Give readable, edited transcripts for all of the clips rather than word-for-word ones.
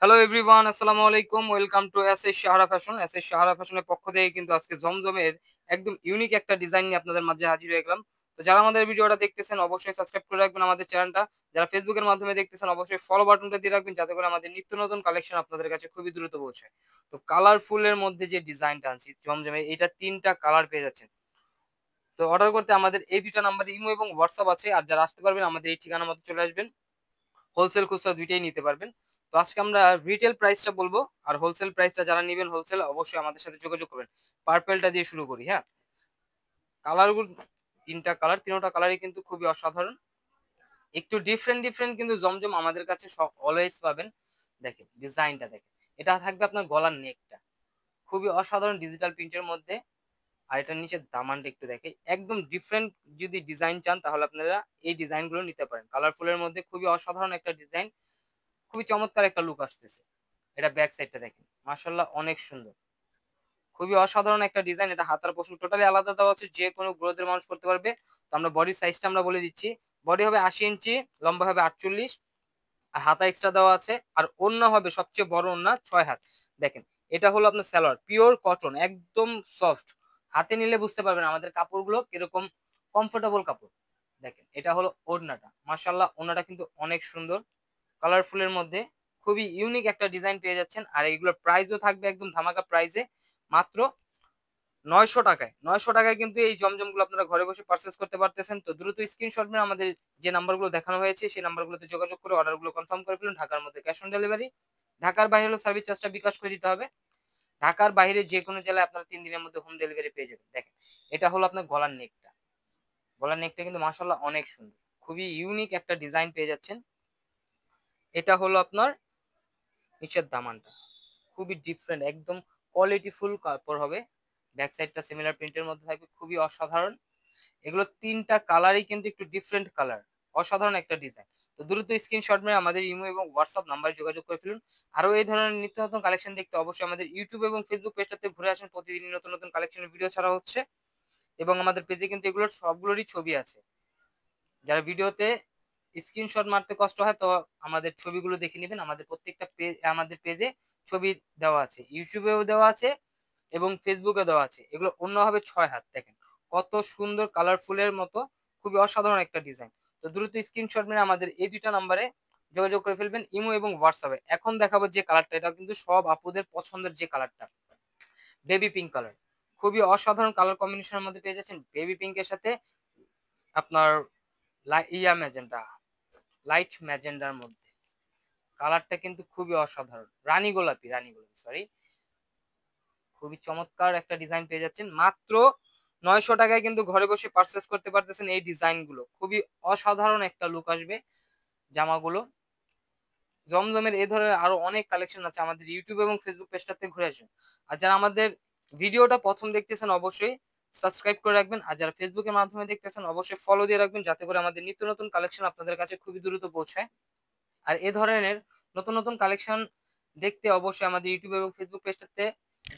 Hello everyone, আসসালামু আলাইকুম। Welcome to SS Sahara fashion. SS Sahara ফ্যাশনের পক্ষ থেকে কিন্তু আজকে জমজমের একদম ইউনিক একটা ডিজাইন নিয়ে আপনাদের মাঝে হাজির হয়ে গেলাম। তো যারা আমাদের ভিডিওটা দেখতেছেন অবশ্যই সাবস্ক্রাইব করে রাখবেন আমাদের চ্যানেলটা। যারা ফেসবুকের মাধ্যমে দেখতেছেন অবশ্যই ফলো বাটনটা দিয়ে রাখবেন যাতে করে আমাদের নিত্য নতুন কালেকশন আপনাদের কাছে খুবই দ্রুত পৌঁছায়। তো কালারফুলের মধ্যে যে ডিজাইনটা আনছি জমজমে, এটা ৩টা কালার পেয়ে যাচ্ছেন। তো অর্ডার করতে আমাদের এই ২টা নাম্বারে ইমো এবং হোয়াটসঅ্যাপ আছে। আর যারা আসতে পারবেন আমাদের এই ঠিকানা মতো চলে আসবেন। হোলসেল খুচরা দুইটাই নিতে পারবেন। তো আজকে আমরা রিটেল প্রাইসটা বলবো, আর হোলসেল প্রাইসটা যারা নিবেন হোলসেল অবশ্যই আমাদের সাথে যোগাযোগ করবেন। পার্পেলটা দিয়ে শুরু করি, হ্যাঁ। কালারগুলো ৩টা কালার, ৩টা কালারই কিন্তু খুবই অসাধারণ। একটু ডিফারেন্ট কিন্তু জমজম আমাদের কাছে অলওয়েজ পাবেন। দেখেন ডিজাইনটা দেখেন, এটা থাকবে আপনার গলার নেকটা খুবই অসাধারণ ডিজিটাল প্রিন্টের মধ্যে। আর এটার নিচের দামানটা একটু দেখে একদম ডিফারেন্ট। যদি ডিজাইন চান তাহলে আপনারা এই ডিজাইনগুলো নিতে পারেন। কালারফুলের মধ্যে খুবই অসাধারণ একটা ডিজাইন, খুবই চমৎকার একটা লুক আসতেছে। এটা ব্যাক সাইডটা দেখেন, মাশাআল্লাহ অনেক সুন্দর, খুবই অসাধারণ একটা ডিজাইন। এটা হাতার পোর্শন টোটালি আলাদা দেওয়া আছে, যে কোনো গ্রোথের মানুষ করতে পারবে। তো আমরা বডির সাইজটা আমরা বলে দিচ্ছি। বডি হবে ৮০ ইঞ্চি, লম্বা হবে ৪৮, আর হাতা এক্সট্রা দেওয়া আছে। আর ওড়না হবে সবচেয়ে বড় ওড়না ৬ হাত। দেখেন এটা হলো আপনার সালোয়ার, পিওর কটন, একদম সফট। হাতে নিলে বুঝতে পারবেন আমাদের কাপড়গুলো কিরকম কমফোর্টেবল কাপড়। দেখেন এটা হলো ওড়নাটা, মাশাআল্লাহ ওড়নাটা কিন্তু অনেক সুন্দর। কালারফুলের মধ্যে খুবই ইউনিক একটা ডিজাইন পেয়ে যাচ্ছেন। আর এইগুলোর প্রাইসও থাকবে একদম ধামাকা প্রাইসে, মাত্র ৯০০ টাকায়। ৯০০ টাকায় কিন্তু এই জমজমগুলো আপনারা ঘরে বসে পারচেস করতে পারতেছেন। তো দ্রুত স্ক্রিনশট নিয়ে আমাদের যে নাম্বারগুলো দেখানো হয়েছে সেই নাম্বারগুলোতে যোগাযোগ করে অর্ডারগুলো কনফার্ম করে ফেলুন। ঢাকার মধ্যে ক্যাশ অন ডেলিভারি, ঢাকার বাইরে হলো সার্ভিস চার্জটা বিকাশ করে দিতে হবে। ঢাকার বাইরে যে কোনো জেলায় আপনারা ৩ দিনের মধ্যে হোম ডেলিভারি পেয়ে যাবেন। দেখেন এটা হলো আপনার গলার নেকটা, গলার নেকটা কিন্তু মাশাআল্লাহ অনেক সুন্দর, খুবই ইউনিক একটা ডিজাইন পেয়ে যাচ্ছেন। এটা হলো আপনার নিচের দামানটা, খুবই ডিফারেন্ট, একদম কোয়ালিটিফুল কাপড় হবে। ব্যাক সাইডটা সিমিলার প্রিন্টের মধ্যে থাকবে, খুবই অসাধারণ। এগুলো ৩টা কালারই কিন্তু একটু ডিফারেন্ট কালার, অসাধারণ একটা ডিজাইন। তো দ্রুত স্ক্রিনশট মেরে আমাদের ইমো এবং হোয়াটসঅ্যাপ নাম্বারে যোগাযোগ করে ফেলুন। আরো এই ধরনের নিত্য নতুন কালেকশন দেখতে অবশ্যই আমাদের ইউটিউব এবং ফেসবুক পেজটাতে ঘুরে আসেন। প্রতিদিনই নতুন নতুন কালেকশনের ভিডিও ছাড়া হচ্ছে, এবং আমাদের পেজে কিন্তু এগুলোর সবগুলোরই ছবি আছে। যারা ভিডিওতে স্ক্রিনশট মারতে কষ্ট হয় তো আমাদের ছবিগুলো দেখে নেবেন। আমাদের প্রত্যেকটা পেজ, আমাদের পেজে ছবি দেওয়া আছে, ইউটিউবেও দেওয়া আছে এবং ফেসবুকে দেওয়া আছে। এগুলো অন্য হবে ৬ হাত। দেখেন কত সুন্দর, কালারফুলের মতো, খুবই অসাধারণ একটা ডিজাইন। তো দ্রুত স্ক্রিনশট মেরে আমাদের এই ২টা নাম্বারে যোগাযোগ করে ফেলবেন, ইমো এবং হোয়াটসঅ্যাপে। এখন দেখাবো যে কালারটা, এটা কিন্তু সব আপুদের পছন্দের যে কালারটা, বেবি পিঙ্ক কালার। খুবই অসাধারণ কালার কম্বিনেশনের মধ্যে পেয়ে যাচ্ছেন বেবি পিঙ্কের সাথে আপনার ম্যাজেন্টা, লাইট ম্যাজেন্ডার মধ্যে। কালারটা কিন্তু খুবই অসাধারণ, রানী গোলাপি সরি। খুবই চমৎকার একটা ডিজাইন পেয়ে যাচ্ছেন। মাত্র ৯০০ টাকায় কিন্তু ঘরে বসে পারচেস করতে পারতেছেন এই ডিজাইনগুলো। খুবই অসাধারণ একটা লুক আসবে জামাগুলো। জমজমের এই ধরনের আরো অনেক কালেকশন আছে, আমাদের ইউটিউব এবং ফেসবুক পেজটাতে ঘুরে আসুন। আর যারা আমাদের ভিডিওটা প্রথম দেখতেছেন অবশ্যই সাবস্ক্রাইব করে রাখবেন। আর যারা ফেসবুকের মাধ্যমে দেখতেছেন অবশ্যই ফলো দিয়ে রাখবেন যাতে করে আমাদের নিত্য নতুন কালেকশন আপনাদের কাছে খুবই দ্রুত পৌঁছায়। আর এ ধরনের নতুন নতুন কালেকশন দেখতে অবশ্যই আমাদের ইউটিউব এবং ফেসবুক পেজটাতে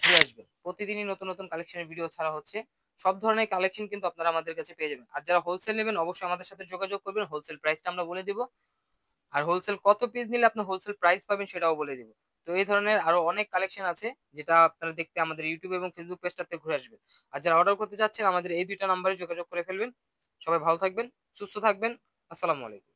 ঘুরে আসবেন। প্রতিদিনই নতুন নতুন কালেকশনের ভিডিও ছাড়া হচ্ছে। সব ধরনের কালেকশন কিন্তু আপনারা আমাদের কাছে পেয়ে যাবেন। আর যারা হোলসেল নেবেন অবশ্যই আমাদের সাথে যোগাযোগ করবেন, হোলসেল প্রাইসটা আমরা বলে দিব। আর হোলসেল কত পিস নিলে আপনি হোলসেল প্রাইস পাবেন সেটাও বলে দিব। তো এই ধরনের আরো অনেক কালেকশন আছে যেটা আপনারা দেখতে আমাদের ইউটিউব এবং ফেসবুক পেজটাতে ঘুরে আসবেন। আর যারা অর্ডার করতে চাচ্ছেন আমাদের এই ২টা নাম্বারে যোগাযোগ করে ফেলবেন। সবাই ভালো থাকবেন, সুস্থ থাকবেন। আসসালামু আলাইকুম।